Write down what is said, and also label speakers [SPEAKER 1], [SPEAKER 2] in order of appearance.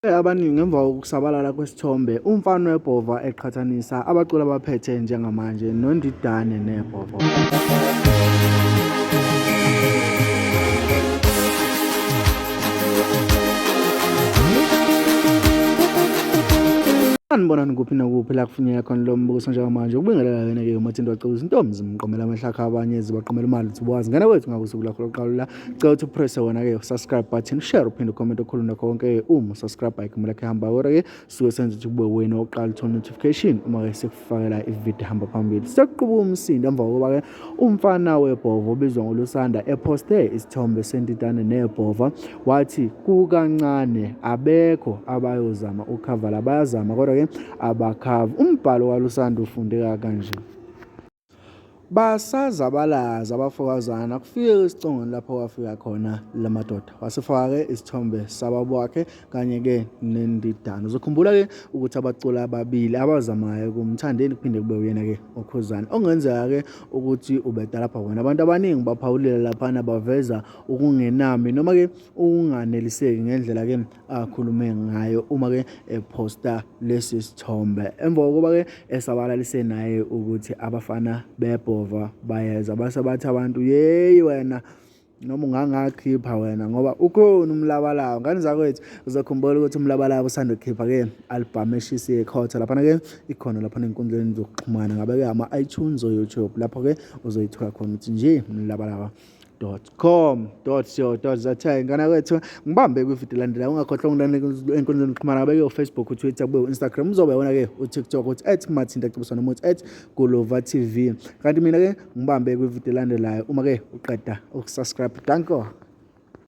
[SPEAKER 1] Abaningi emva kokusabalala kwesithombe, umfana weBhova eqhathanisa abaculi abaphethe njengamanje noNdidane neBhova. Sanibonani kuphi nakuphi la kufinyela khona lo mbuso njengamanje ukubingelela wena-ke uMathindi waculuza intombi zimqomela amahlakha abanye zibaqomela imali ukuthi ukwazi ngena kwethu ngakusuku lakho lokuqala la cela ukuthi upresse wona-ke subscribe button, share uphinde ucomment okhulu nakho konke uma usubscribe icon lakho ehamba kodwa-ke suke senza ukuthi kube wena oqala uthole notification uma-ke sikufakela ividiyo ehamba phambili. Sekuqubuka umsindo emva kokuba-ke umfana weBhova obizwa ngoLusanda eposte isithombe seNdidane neBhova wathi kukancane abekho abayozama ukukhavala, bayazama kodwa-ke abakhavi. Umbhalo kaLusanda ufundeka kanje: basazabalaza abafokazana kufike isicongweni lapho kwafika khona lamadoda wasifaka-ke isithombe sababo wakhe kanye-ke neNdidane. Uzokhumbula-ke ukuthi abaculi ababili abazamayo kumthandeni kuphinde kube uyena-ke okhuzana okungenzeka-ke ukuthi ubeda lapha wena. Abantu abaningi baphawulile laphana baveza ukungenami noma-ke ukunganeliseki ngendlela-ke akhulume ngayo uma-ke eposta lesi sithombe emva kokuba-ke esabalalise naye ukuthi abafana beBhova bayeza base bathi abantu, yeyi wena noma ungangakhipha wena ngoba ukhona umlabalabo. Ngane zakwethu uzakhumbula ukuthi umlabalabo usanda kukhipha-ke album eshisa ekhotha laphana-ke ikhona laphana enkundleni zokuxhumana, ngabe-ke ama-iTunes o-YouTube lapho-ke uzoyithola khona ukuthi nje mlabalaba.com.co.za. Ngane kwethu ngibambe kwividiyo landela, ungakhohlwa ungidane enkundleni zokuxhumana, ngabe-ke uFacebook, uTwitter, kube u-Instagram, uzobe wona-ke uTikTok uthi @Mathindi Acibuswa noma uthi @Gulova TV. Kanti mina-ke ngibambe kwividiyo landelayo uma-ke uqeda ukusubscribe. Danko.